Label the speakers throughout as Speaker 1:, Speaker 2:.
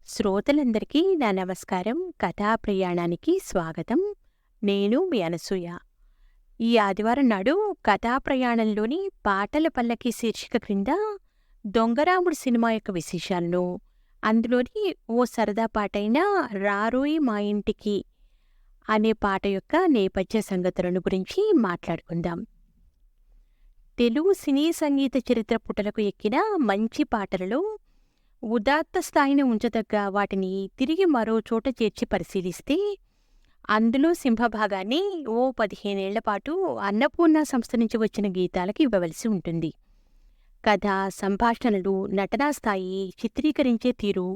Speaker 1: శ్రోతలందరికీ నా నమస్కారం. కథా ప్రయాణానికి స్వాగతం. నేను మీ అనసూయ. ఈ ఆదివారం నాడు కథా ప్రయాణంలోని పాటల పల్లకి శీర్షిక క్రింద దొంగరాముడు సినిమా యొక్క విశేషాలను, అందులోని ఓ సరదా పాటైన రారోయి మా ఇంటికి అనే పాట యొక్క నేపథ్య సంగతులను గురించి మాట్లాడుకుందాం. తెలుగు సినీ సంగీత చరిత్ర పుటలకు ఎక్కిన మంచి పాటలలో ఉదాత్త స్థాయిని ఉంచదగ్గ వాటిని తిరిగి మరో చోట చేర్చి పరిశీలిస్తే అందులో సింహభాగాన్ని ఓ 15 ఏళ్ల పాటు అన్నపూర్ణ సంస్థ నుంచి వచ్చిన గీతాలకు ఇవ్వవలసి ఉంటుంది. కథ, సంభాషణలు, నటనా స్థాయి, చిత్రీకరించే తీరు,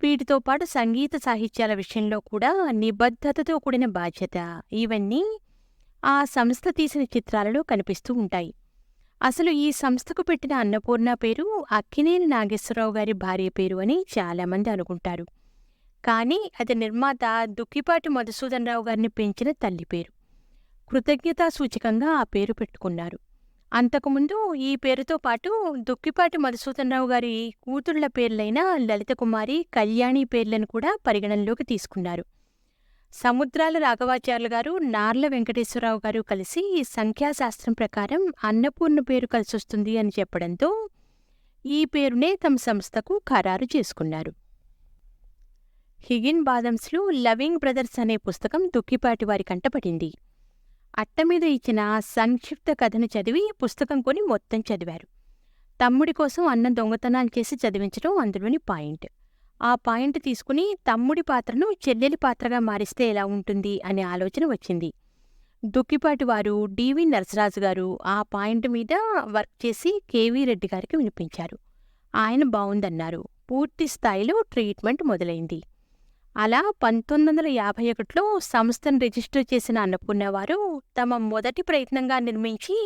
Speaker 1: వీటితో పాటు సంగీత సాహిత్యాల విషయంలో కూడా నిబద్ధతతో కూడిన బాధ్యత, ఇవన్నీ ఆ సంస్థ తీసిన చిత్రాలలో కనిపిస్తూ ఉంటాయి. అసలు ఈ సంస్థకు పెట్టిన అన్నపూర్ణ పేరు అక్కినేని నాగేశ్వరరావు గారి భార్య పేరు అని చాలామంది అనుకుంటారు. కానీ అది నిర్మాత దుక్కిపాటి మధుసూదనరావు గారిని పెంచిన తల్లి పేరు. కృతజ్ఞతా సూచకంగా ఆ పేరు పెట్టుకున్నారు. అంతకుముందు ఈ పేరుతో పాటు దుక్కిపాటి మధుసూదనరావు గారి కూతుళ్ల పేర్లైన లలితకుమారి, కళ్యాణి పేర్లను కూడా పరిగణనలోకి తీసుకున్నారు. సముద్రాల రాఘవాచార్యులు గారు, నార్ల వెంకటేశ్వరరావు గారు కలిసి సంఖ్యాశాస్త్రం ప్రకారం అన్నపూర్ణ పేరు కలిసొస్తుంది అని చెప్పడంతో ఈ పేరునే తమ సంస్థకు ఖరారు చేసుకున్నారు. హిగిన్ బాదమ్స్లో లవింగ్ బ్రదర్స్ అనే పుస్తకం దుక్కిపాటి వారి కంటపడింది. అట్టమీద ఇచ్చిన సంక్షిప్త కథను చదివి పుస్తకం కొని మొత్తం చదివారు. తమ్ముడి కోసం అన్నం దొంగతనాలు చేసి చదివించడం అందులోని పాయింట్. ఆ పాయింట్ తీసుకుని తమ్ముడి పాత్రను చెల్లెలి పాత్రగా మారిస్తే ఎలా ఉంటుంది అనే ఆలోచన వచ్చింది. దుక్కిపాటి వారు డివి నరసరాజు గారు ఆ పాయింట్ మీద వర్క్ చేసి కేవీ రెడ్డి గారికి వినిపించారు. ఆయన బావుందన్నారు. పూర్తి స్థాయిలో ట్రీట్మెంట్ మొదలైంది. అలా 1951లో సంస్థను రిజిస్టర్ చేసిన అన్నపూర్ణవారు తమ మొదటి ప్రయత్నంగా నిర్మించి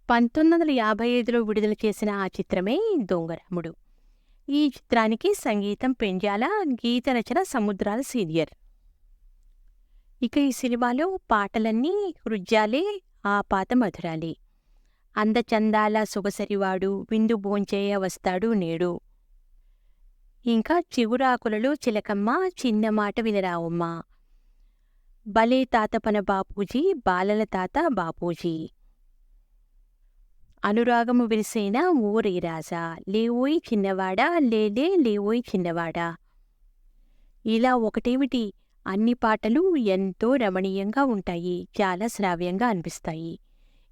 Speaker 1: 1955లో విడుదల చేసిన ఆ చిత్రమే దొంగరాముడు. ఈ చిత్రానికి సంగీతం పెండ్యాల, గీత రచన సముద్రాల సీనియర్. ఇక ఈ సినిమాలో పాటలన్నీ హృద్యాలే, ఆపాత మధురాలే. అందచందాల సొగసరివాడు, విందు భోంచేయ వస్తాడు నేడు, ఇంకా చిగురాకులలో చిలకమ్మ, చిన్న మాట వినరావమ్మ, భలే తాతపన బాపూజీ, బాలల తాత బాపూజీ, అనురాగము విరిసేనా ఓరే రాజా, లేవోయ్ చిన్నవాడా, లేలే లేవోయ్ చిన్నవాడా. ఇలా ఒకటేమిటి, అన్ని పాటలు ఎంతో రమణీయంగా ఉంటాయి, చాలా శ్రావ్యంగా అనిపిస్తాయి.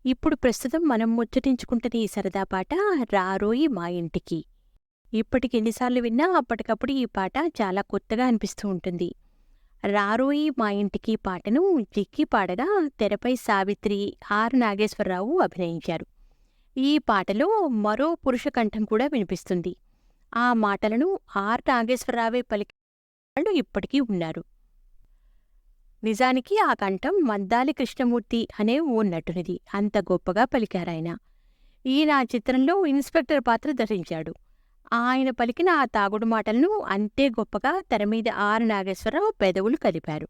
Speaker 1: ఇప్పుడు ప్రస్తుతం మనం ముచ్చటించుకుంటున్న ఈ సరదా పాట రారోయి మా ఇంటికి. ఇప్పటికి ఎన్నిసార్లు విన్నా అప్పటికప్పుడు ఈ పాట చాలా కొత్తగా అనిపిస్తూ ఉంటుంది. రారోయి మా ఇంటికి పాటను జిక్కి పాడగా తెరపై సావిత్రి, ఆర్ నాగేశ్వరరావు అభినయించారు. ఈ పాటలో మరో పురుష కంఠం కూడా వినిపిస్తుంది. ఆ మాటలను ఆర్ నాగేశ్వరరావే పలికి వాళ్ళు ఇప్పటికీ ఉన్నారు. నిజానికి ఆ కంఠం మద్దాలి కృష్ణమూర్తి అనే ఓ నటునిది. అంత గొప్పగా పలికారాయన. ఈయన ఆ చిత్రంలో ఇన్స్పెక్టర్ పాత్ర ధరించాడు. ఆయన పలికిన ఆ తాగుడు మాటలను అంతే గొప్పగా తెరమీద ఆర్ నాగేశ్వరరావు పెదవులు కదిపారు.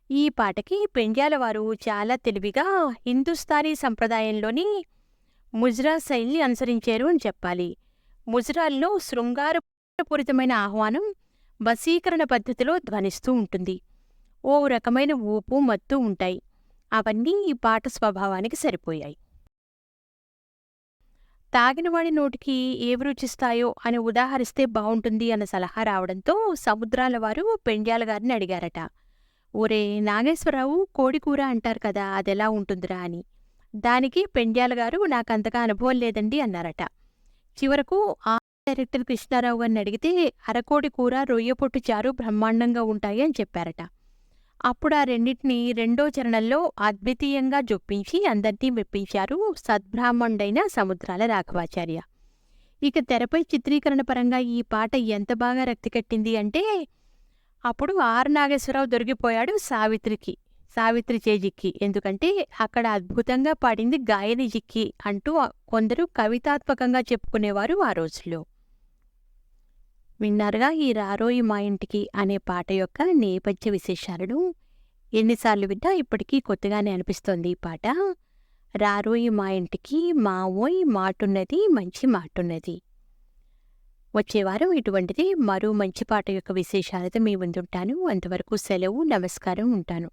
Speaker 1: ఈ పాటకి పెండ్యాల వారు చాలా తెలివిగా హిందుస్థానీ సంప్రదాయంలోని ముజ్రా శైలిని అనుసరించారు అని చెప్పాలి. ముజ్రాల్లో శృంగారపూరితమైన ఆహ్వానం వశీకరణ పద్ధతిలో ధ్వనిస్తూ ఉంటుంది. ఓ రకమైన ఊపు, మత్తు ఉంటాయి. అవన్నీ ఈ పాట స్వభావానికి సరిపోయాయి. తాగినవాడి నోటికి ఏవి రుచిస్తాయో అని ఉదాహరిస్తే బావుంటుంది అన్న సలహా రావడంతో సముద్రాల వారు పెండ్యాల గారిని అడిగారట. ఓరే నాగేశ్వరరావు, కోడికూర అంటారు కదా, అదెలా ఉంటుందిరా అని. దానికి పెండ్యాల గారు నాకంతగా అనుభవం లేదండి అన్నారట. చివరకు ఆ డైరెక్టర్ కృష్ణారావు గారిని అడిగితే అరకోడి కూర, రొయ్యపొట్టు చారు బ్రహ్మాండంగా ఉంటాయి అని చెప్పారట. అప్పుడు ఆ రెండింటినీ రెండో చరణంలో అద్వితీయంగా జొప్పించి అందరినీ మెప్పించారు సద్బ్రాహ్మణుడైన సముద్రాల రాఘవాచార్య. ఇక తెరపై చిత్రీకరణ పరంగా ఈ పాట ఎంత బాగా రక్తికట్టింది అంటే అప్పుడు ఆర్ నాగేశ్వరరావు దొరికిపోయాడు సావిత్రి చేజిక్కి. ఎందుకంటే అక్కడ అద్భుతంగా పాడింది గాయని జిక్కి అంటూ కొందరు కవితాత్మకంగా చెప్పుకునేవారు ఆ రోజుల్లో. విన్నారుగా ఈ రారోయి మా ఇంటికి అనే పాట యొక్క నేపథ్య విశేషాలను. ఎన్నిసార్లు విన్నా ఇప్పటికీ కొత్తగానే అనిపిస్తోంది ఈ పాట. రారోయి మా ఇంటికి మావోయ్ మాటున్నది మంచి మాటున్నది. వచ్చే వారం ఇటువంటిది మరో మంచి పాట యొక్క విశేషాలతో మీ ముందుంటాను. అంతవరకు సెలవు. నమస్కారం. ఉంటాను.